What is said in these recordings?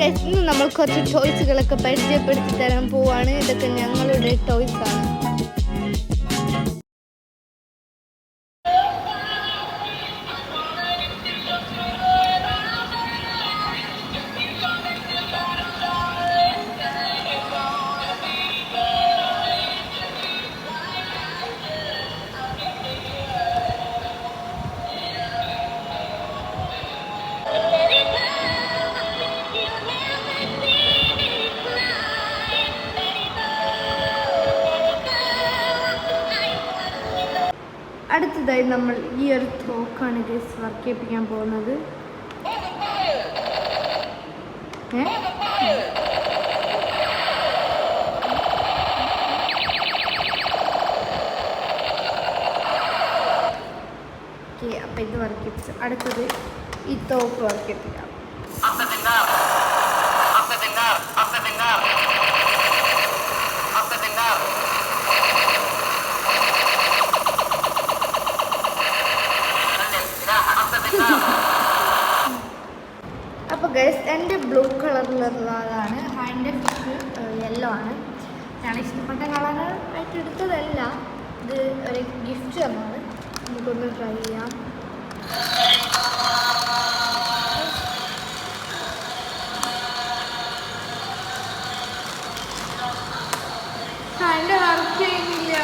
ഇന്ന് നമ്മൾ കുറച്ച് ടോയ്സുകളൊക്കെ പരിചയപ്പെടുത്തി തരാൻ പോവാണ്. ഇതൊക്കെ ഞങ്ങളുടെ ടോയ്സ് ആണ്. അടുത്തതായി നമ്മൾ ഈ ഒരു തോക്കാണ് ഗൈസ് വർക്ക് ചെയ്യിപ്പിക്കാൻ പോകുന്നത്. അപ്പം ഇത് വർക്ക് ചെയ്യിപ്പിച്ചു. അടുത്തത് ഈ തോക്ക് വർക്ക് ചെയ്യിപ്പിക്കാം. അപ്പോൾ ഗൈസ് എൻ്റെ ബ്ലൂ കളറിലുള്ളതാണ്, ഹാൻഡ് യെല്ലോ ആണ്. ഞാൻ ഇഷ്ടപ്പെട്ട കളർ ആയിട്ട് എടുത്തതല്ല, ഇത് ഒരു ഗിഫ്റ്റ് തന്നാണ്. നമുക്കൊന്ന് ട്രൈ ചെയ്യാം. ഹാൻഡ് വർക്ക് ചെയ്യുന്നില്ല.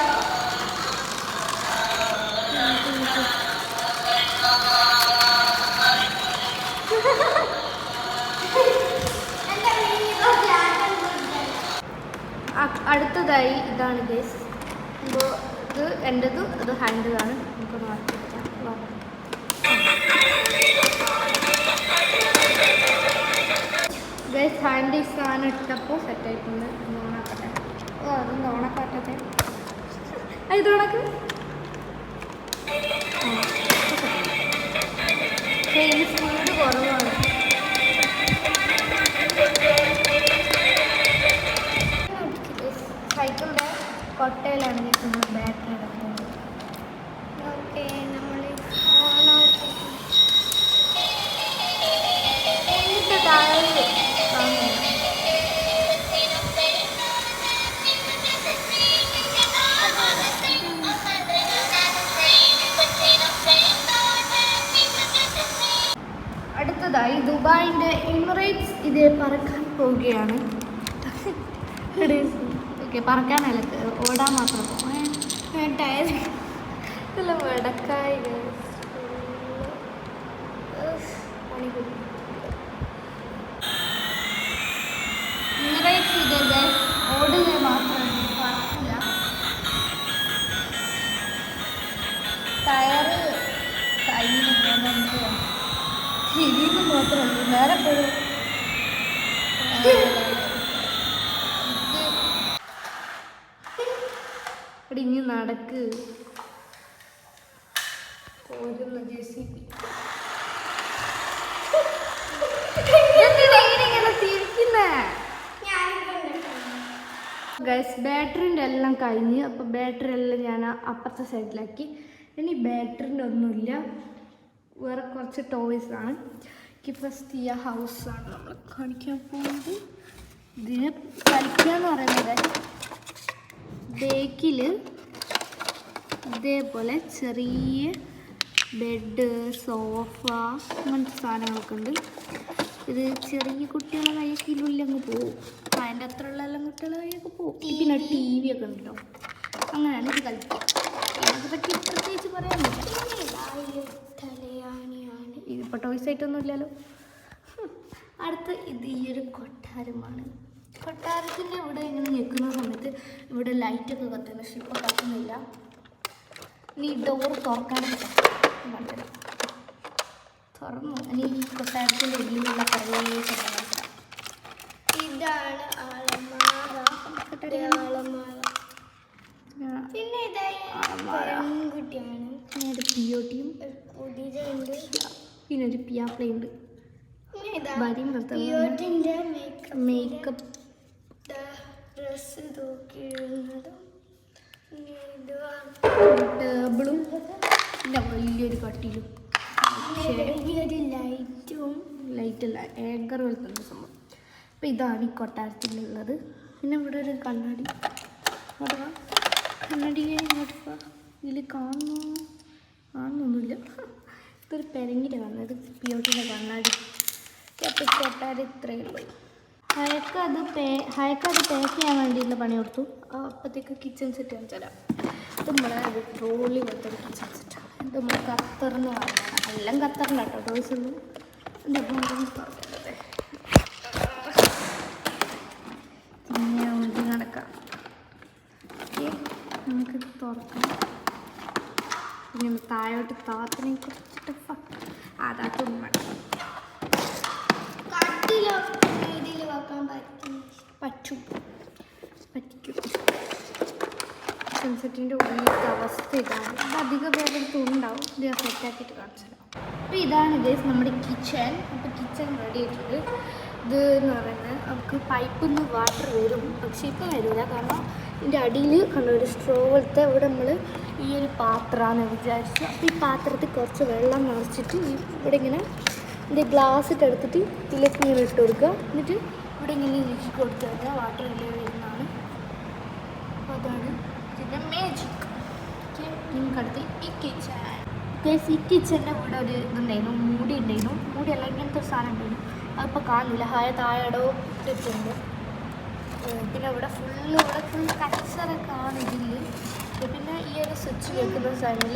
അടുത്തതായി ഇതാണ് ഗൈസ്. അപ്പോൾ ഇത് എൻ്റെതും ഇത് ഹാൻഡിലാണ്. നമുക്കൊന്ന് വർക്ക് ചെയ്യാം. ഗൈസ് ഹാൻഡ് ഈ സാധനം ഇട്ടപ്പോൾ സെറ്റായിട്ടുണ്ട്. ഓണാക്കട്ടെ. അതൊന്ന് ഓണക്കാട്ടട്ടെ. ഇത് ഓണക്ക്. ഇതിന് സ്പീഡ് കുറവാണ്. സൈക്കിളിൻ്റെ കൊട്ടയിലാണ് നമ്മൾ ബാറ്ററി ഇടുന്നത്. ഓക്കെ, നമ്മൾ എന്നിട്ട് താഴെ അടുത്തതായി ദുബായിൻ്റെ എമിറേറ്റ്സ് ഇത് പറക്കാൻ പോവുകയാണ്. ഓക്കെ, പറക്കാനല്ല, ഓടാൻ മാത്രം ടയർ ഇല്ല വടക്കായി. എമിറേറ്റ്സ് ഇത് ഓടുക മാത്രമല്ല, പറക്കില്ല. ടയർ കയ്യിൽ പോകുന്നുണ്ട്, തിരിയുന്നു മാത്രമല്ല, നേരെ പോലും ഇടിഞ്ഞ് നടക്ക് പോരുന്ന JCB. ഗൈസ് ബാറ്ററിൻ്റെ എല്ലാം കഴിഞ്ഞ്. അപ്പോൾ ബാറ്ററി എല്ലാം ഞാൻ അപ്പുറത്തെ സൈഡിലാക്കി. ഇനി ബാറ്ററിൻ്റെ ഒന്നുമില്ല, വേറെ കുറച്ച് ടോയ്സാണ്. ഫസ്റ്റ് ഈ ഹൗസാണ് നമ്മൾ കാണിക്കാൻ പോകുന്നത്. ഇതിന് കളിക്കാന്ന് പറയുന്നത് ബേക്കിൽ ഇതേപോലെ ചെറിയ ബെഡ്, സോഫ, അങ്ങനത്തെ സാധനങ്ങളൊക്കെ ഉണ്ട്. ഇത് ചെറിയ കുട്ടികളെ കൈയൊക്കെ ഇല്ലങ്ങ് പോവും. അതിൻ്റെ അത്ര ഉള്ള എല്ലാം കുട്ടികളെ കൈയൊക്കെ പോവും. പിന്നെ TV ഒക്കെ ഉണ്ടല്ലോ. അങ്ങനെയാണ് ഇത് കളിക്കുക. ഇതിനെ പറ്റി പ്രത്യേകിച്ച് പറയാനില്ല. ഇതിപ്പോൾ ടോയ്സ് ആയിട്ടൊന്നും ഇല്ലല്ലോ. അടുത്ത് ഇത് ഈ ഒരു കൊട്ടാരമാണ്. കൊട്ടാരത്തിൻ്റെ ഇവിടെ ഇങ്ങനെ നിൽക്കുന്ന സമയത്ത് ഇവിടെ ലൈറ്റൊക്കെ കത്തുന്നു, പക്ഷെ ഇപ്പോൾ കത്തുന്നില്ല. ഇനി ഡോർ തുറക്കാനൊക്കെ പറ്റില്ല. തുറന്നു. ഇനി ഈ കൊട്ടാരത്തിൻ്റെ ഉള്ളിലുള്ള കുറേ സംഭവങ്ങൾ. ഇതാണ് ആലമാര. പിന്നെ പെൺകുട്ടിയാണ്. പിന്നെ ഒരു പിയോട്ടിയും പിന്നെ ഒരു പിയാപ്ലയുണ്ട്. മേക്കപ്പ് ഡ്രസ് തൂക്കിയിടുന്നതും ടേബിളും പിന്നെ വലിയൊരു കട്ടിലും വലിയൊരു ലൈറ്റല്ല ഏങ്കർ പോലത്തെ സംഭവം. അപ്പോൾ ഇതാണ് ഈ കൊട്ടാരത്തിലുള്ളത്. പിന്നെ ഇവിടെ ഒരു കണ്ണാടി, കണ്ണാടിയെ ഇതിൽ കാണുന്നൊന്നുമില്ല. ഇതൊരു പെരങ്ങിൻ്റെ കണ്ണാടി, ഇത് പിയോട്ടിൻ്റെ കണ്ണാടി. അപ്പോൾ കൊട്ടാരം ഇത്രയേ ഉള്ളൂ. ഹയക്ക് അത് പാക്ക് ചെയ്യാൻ വേണ്ടിയിട്ടുള്ള പണി കൊടുത്തു. അപ്പോഴത്തേക്ക് കിച്ചൺ സെറ്റ് കാണിച്ചാൽ ഇത് നമ്മളെ ഒരു ട്രോളി പോലത്തെ ഒരു കിച്ചൺ സെറ്റാണ്. ഇത് നമ്മൾ ഖത്തറിന് വാങ്ങണം. എല്ലാം ഖത്തറിൻ്റെ കേട്ടോ ടോയ്സ് ഉള്ളൂ. എൻ്റെ പറഞ്ഞത് പിന്നെ ഒഴുകി നടക്കാം. ഓക്കെ, നമുക്കിത് തുറക്കാം. പിന്നെ താഴോട്ട് താത്തിനെ കുറച്ചിട്ട് അതാത്തൊന്നും വേണം. രീതിയിൽ വെക്കാൻ പറ്റും. സൺസെറ്റിൻ്റെ ഉള്ളിലത്തെ അവസ്ഥ ഇതാണ്. ഇത് അധികം പേരെടുത്ത് ഉണ്ടാവും. ഇത് സെറ്റാക്കിയിട്ട് കാണിച്ചു. അപ്പോൾ ഇതാണ് ഗൈസ് നമ്മുടെ കിച്ചൺ. അപ്പോൾ കിച്ചൺ റെഡി ആയിട്ടുണ്ട്. ഇത് എന്ന് പറയുന്നത് നമുക്ക് പൈപ്പിൽ നിന്ന് വാട്ടർ വരും, പക്ഷേ ഇപ്പം വരില്ല. കാരണം ഇതിൻ്റെ അടിയിൽ കണ്ട ഒരു സ്ട്രോ പോലത്തെ ഇവിടെ നമ്മൾ ഈ ഒരു പാത്രമാണ് വിചാരിച്ചു. അപ്പോൾ ഈ പാത്രത്തിൽ കുറച്ച് വെള്ളം നിറച്ചിട്ട് ഇവിടെ ഇങ്ങനെ ഇത് ഗ്ലാസ് ഇട്ട് എടുത്തിട്ട് ഇതിലേക്ക് ഇങ്ങനെ ഇട്ട് കൊടുക്കുക. എന്നിട്ട് ഇവിടെ ഇങ്ങനെ ഇരിക്കി കൊടുത്തു കഴിഞ്ഞാൽ വാട്ടർ ഇല്ലേ വരുന്നതാണ്. അപ്പോൾ അതാണ് ഇതിൻ്റെ മാജിക്. ഓക്കെ, നിങ്ങൾക്കടുത്ത് ഈ കിച്ചൺ. ഈ കിച്ചൻ്റെ ഇവിടെ ഒരു ഇതുണ്ടായിരുന്നു, മൂടി ഉണ്ടായിരുന്നു. മൂടിയല്ല, ഇങ്ങനത്തെ ഒരു സാധനം ഉണ്ടായിരുന്നു. അതിപ്പോൾ കാണില്ല. താഴെടോ ഇട്ടിട്ടുണ്ട്. പിന്നെ ഇവിടെ ഫുൾ കച്ചറൊക്കെയാണ് ഇതിൽ. പിന്നെ ഈ ഒരു സ്വിച്ച് വെക്കുന്ന സാധനത്തിൽ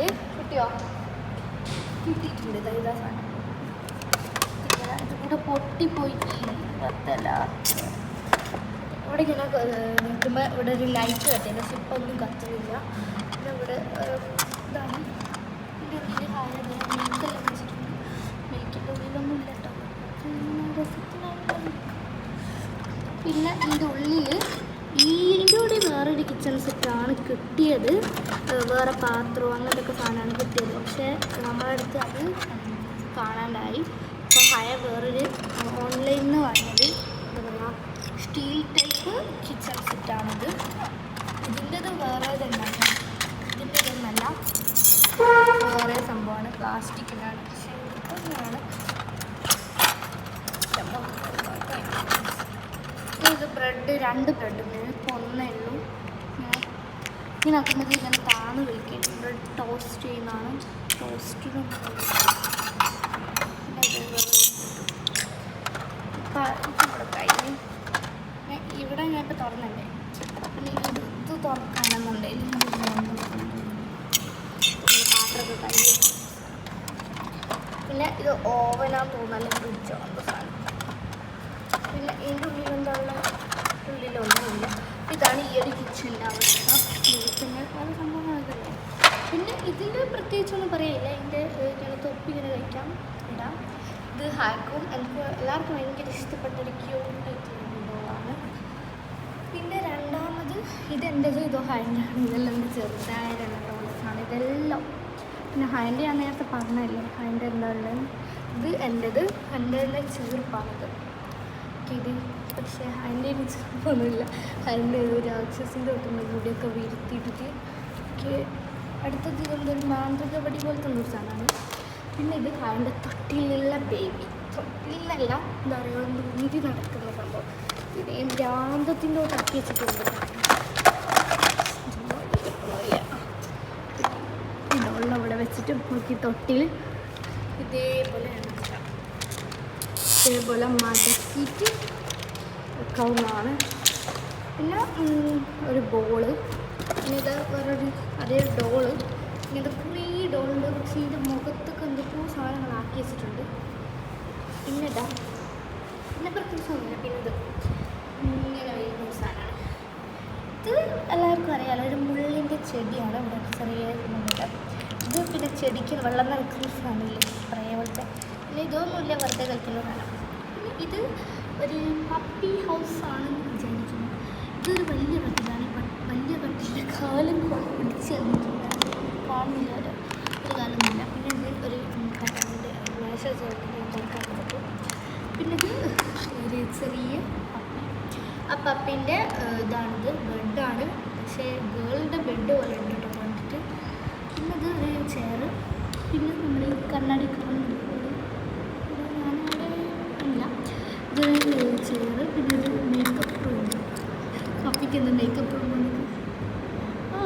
കിട്ടിയിട്ടുണ്ട്. ഇതാ സാധനം ഇതിവിടെ പൊട്ടിപ്പോയിട്ട് പത്തല്ല. ഇവിടെ ഇങ്ങനെ നിൽക്കുമ്പോൾ ഇവിടെ ഒരു ലൈറ്റ് കത്തില്ല, പക്ഷെ ഇപ്പം ഒന്നും കത്തുന്നില്ല. പിന്നെ ഇവിടെ ഇതാണ് ഇതിൻ്റെ ഉള്ളിൽ മിൽക്കെല്ലാം വെച്ചിട്ടുണ്ട്. മിൽക്കിൻ്റെ ഉള്ളിലൊന്നും ഇല്ല കേട്ടോ. പിന്നെ ഇതിൻ്റെ ഉള്ളിൽ ഇതിൻ്റെ കൂടെ വേറൊരു കിച്ചൺ സെറ്റാണ് കിട്ടിയത്. വേറെ പാത്രവും അങ്ങനത്തെ സാധനമാണ് കിട്ടിയത്. പക്ഷേ നമ്മുടെ അടുത്ത് അത് കാണാണ്ടായി. അപ്പോൾ വേറൊരു ഓൺലൈനിൽ നിന്ന് വാങ്ങിയത് എന്താ പറയുക, സ്റ്റീൽ ടൈപ്പ് കിച്ചൺ സെറ്റാണിത്. ഇതിൻ്റെത് വേറെ തന്നെയാണ്. ഇതിൻ്റെ ഇതൊന്നല്ല, വേറെ സംഭവമാണ്, പ്ലാസ്റ്റിക്കിനാണ്. പക്ഷേ ഇതൊക്കെയാണ്. ഇത് രണ്ട് ബ്രെഡ് ഇപ്പോൾ ഒന്നേ ഉള്ളൂ. ഇങ്ങനെ ആക്കുമ്പോൾ ഇങ്ങനെ താന്ന് കഴിക്കും. ബ്രെഡ് ടോസ്റ്റ് ചെയ്യുന്നതാണ്. ടോസ്റ്റിനും കഴിഞ്ഞ് ഇവിടെ ഞാൻ ഇപ്പോൾ തുറന്നല്ലേ. പിന്നെ ഇത് തുറക്കാണെന്നുണ്ടെങ്കിൽ പാത്രമൊക്കെ കഴിഞ്ഞ്. പിന്നെ ഇത് ഓവനാന്ന് തോന്നുന്നല്ലേ, ഫ്രിഡ്ജോ എന്തോ സാധനം. പിന്നെ ഇതിൻ്റെ ഉള്ളിലൊന്നുമില്ല. ഇതാണ് ഈ ഒരു കിച്ചണിൻ്റെ അവസ്ഥ. കിച്ചണിൻ്റെ പല സംഭവങ്ങളൊക്കെ ഉണ്ട്. പിന്നെ ഇതിൻ്റെ പ്രത്യേകിച്ചൊന്നും പറയില്ല. ഇതിൻ്റെ ഇങ്ങനെ തൊപ്പി ഇങ്ങനെ കഴിക്കാം, ഇടാം. ഇത് ഹാക്കും എനിക്ക് എല്ലാവർക്കും ഭയങ്കര ഇഷ്ടപ്പെട്ടൊരു ക്യൂട്ടായിട്ടുള്ള സംഭവമാണ്. പിന്നെ രണ്ടാമത് ഇതെൻ്റെത്, ഇതോ ഹാൻഡാണ്. ഇതെല്ലാം എൻ്റെ ചെറുതായ 2 ടോയ്സാണ് ഇതെല്ലാം. പിന്നെ ഹാൻഡ് ഞാൻ നേരത്തെ പറഞ്ഞല്ലേ, ഹാൻഡ് എന്താ ഉള്ളത്. ഇത് എൻ്റെ തന്നെ ചീർപ്പാണിത്. ഇത് പക്ഷേ അതിൻ്റെ ചെറുപ്പൊന്നുമില്ല. അതിൻ്റെ ഒരു രാക്ഷസിൻ്റെ ഒട്ടുന്ന കൂടിയൊക്കെ വീഴ്ത്തിയിട്ടിട്ട് അടുത്തത് ഇതൊരു മാന്ത്രിക വടി പോലത്തെ ഒരു സാധനമാണ്. പിന്നെ ഇത് അതിൻ്റെ തൊട്ടിലുള്ള ബേബി, തൊട്ടിലല്ല എന്താ പറയുക, നീതി നടക്കുന്ന സംഭവം. ഇത് ഭ്രാന്തത്തിൻ്റെ ഒട്ടാക്കി വെച്ചിട്ടുണ്ട്. ഇതുള്ള ഇവിടെ വെച്ചിട്ട് നോക്കി തൊട്ടിൽ ഇതേപോലെ മടക്കിയിട്ട് വെക്കാവുന്നതാണ്. പിന്നെ ഒരു ബോള്, പിന്നെ ഇത് വേറൊരു അതേ ഡോള്. പിന്നെ ഇത് കുറേ ഡോളുണ്ട്, പക്ഷേ ഇതിൻ്റെ മുഖത്തൊക്കെ എന്തൊക്കെയോ സാധനങ്ങളാക്കി വെച്ചിട്ടുണ്ട്. പിന്നെ പിന്നെ പ്രത്യേകിച്ചൊന്നുമില്ല. പിന്നെ ഇത് ഇങ്ങനെ വരുന്ന സാധനമാണ്. ഇത് എല്ലാവർക്കും അറിയാമല്ലോ, ഒരു മുള്ളിൻ്റെ ചെടിയാണ്. ഇവിടെ ചെറിയ മുള്ളുണ്ട്. ഇത് പിന്നെ ചെടിക്ക് വെള്ളം നിറക്കുന്ന സാധനമില്ലേ, സ്പ്രേ പോലത്തെ. പിന്നെ ഇതൊന്നുമില്ല, വെറുതെ കളിക്കുന്ന സാധനം. പിന്നെ ഇത് ഒരു പപ്പി ഹൗസാണെന്ന് വിചാരിക്കുന്നു. ഇതൊരു വലിയ കട്ടിലാണ്. വലിയ കട്ടിലെ കാലം പിടിച്ച് തന്നിട്ടുണ്ട്. കാണുന്നില്ല, ഒരു കാലമൊന്നുമില്ല. പിന്നെ ഇത് ഒരു കട്ടൻ്റെ മേശ ചേർക്കുന്നത്. പിന്നെ ഇത് ഒരു ചെറിയ പപ്പി. ആ പപ്പീൻ്റെ ഇതാണിത്, ബെഡാണ്. പക്ഷേ ഗേളിൻ്റെ ബെഡ് പോലെ ഉണ്ട് കേട്ടോ കണ്ടിട്ട്. പിന്നെ ഇത് ഒരു ചെയർ. പിന്നെ നമ്മൾ ഈ കണ്ണാടി കാണുന്നത് ഞാനവിടെ ഇല്ല. ഇത് ചെയർ, പിന്നെ ഒരു മേക്കപ്പ് റൂം. കപ്പിക്ക് എന്താ മേക്കപ്പ് റൂം വന്നത്?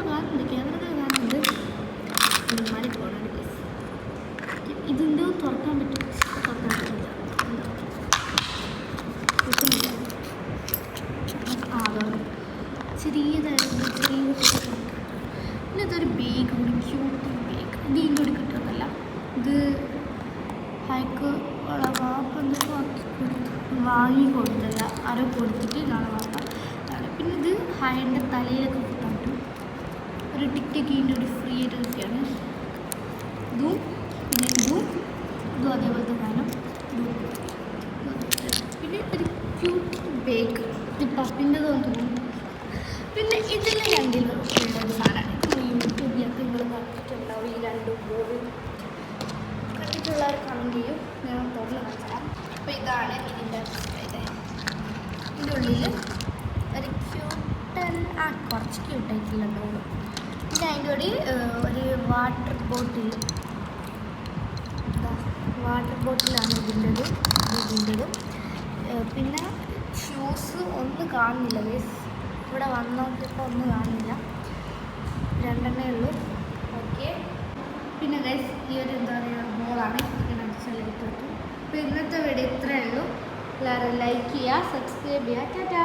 കാണുന്നുണ്ട്, ക്യാമറകൾ കാണുന്നുണ്ട്. മാറി പോകണം പ്ലീസ്. ഇതിൻ്റെ തുറക്കാൻ പറ്റും, തുറക്കാൻ പറ്റില്ല. കിട്ടുന്നില്ല. അതാണ് ചെറിയതായിരുന്നു, ചെറിയ. പിന്നെ ഇതൊരു ബാഗ് കൂടി, ക്യൂട്ട് ബാഗ്. ഇത് ഇതിൻ്റെ കൂടി കിട്ടുന്നതല്ല, ഇത് ഹൈക്ക് വാപ്പ വാങ്ങി കൊടുത്തല്ല, ആരോ കൊടുത്തിട്ട് നാളെ വാപ്പ. പിന്നെ ഇത് ഹൈൻ്റെ തലയിലൊക്കെ കിട്ടാൻ പറ്റും. ഒരു ടിക്കറ്റ് ഇതിൻ്റെ ഒരു ഫ്രീ ആയിട്ട് കിട്ടിയാണ്. ഇതും പിന്നെ ഇതും അതേപോലത്തെ സാധനം. പിന്നെ ഒരു ക്യൂട്ട് ബാഗ്, ഇത് പപ്പിൻ്റെ തോന്നുന്നു. പിന്നെ ഇതിൽ രണ്ടിലും ഒരു സാധനമാണ്. യൂട്യൂബിലൊക്കെ നിങ്ങൾ കണ്ടിട്ടുണ്ടാവും ഈ രണ്ടും ബോർഡ്. കണ്ടിട്ടുള്ളവർ കമൻറ്റ് ചെയ്യും, ഞാൻ തുറന്ന് കാണിച്ചാൽ. അപ്പോൾ ഇതാണ് ഇതിൻ്റെ ഇതിൻ്റെ ഉള്ളിൽ ഒരു ക്യൂട്ടൻ കുറച്ച് ക്യൂട്ടായിട്ടുള്ള ഡോറ്. പിന്നെ അതിൻ്റെ കൂടി ഒരു വാട്ടർ ബോട്ടിലാണ് ഇതിൻ്റെതും. പിന്നെ ഷൂസ് ഒന്നും കാണുന്നില്ല ഗൈസ്, ഇവിടെ വന്നോട്ടിപ്പോൾ ഒന്നും കാണുന്നില്ല, രണ്ടെണ്ണേ ഉള്ളൂ. ഓക്കെ. പിന്നെ ഗൈസ് ഈ ഒരു എന്താ പറയുക ബോളാണ്, ഇങ്ങനെ അടിച്ചാൽ ഇട്ട് വെക്കും. അപ്പോൾ ഇന്നത്തെ വീഡിയോ ഇത്രയേ ഉള്ളൂ. എല്ലാവരും ലൈക്ക് ചെയ്യുക, സബ്സ്ക്രൈബ് ചെയ്യുക. ടാറ്റാ.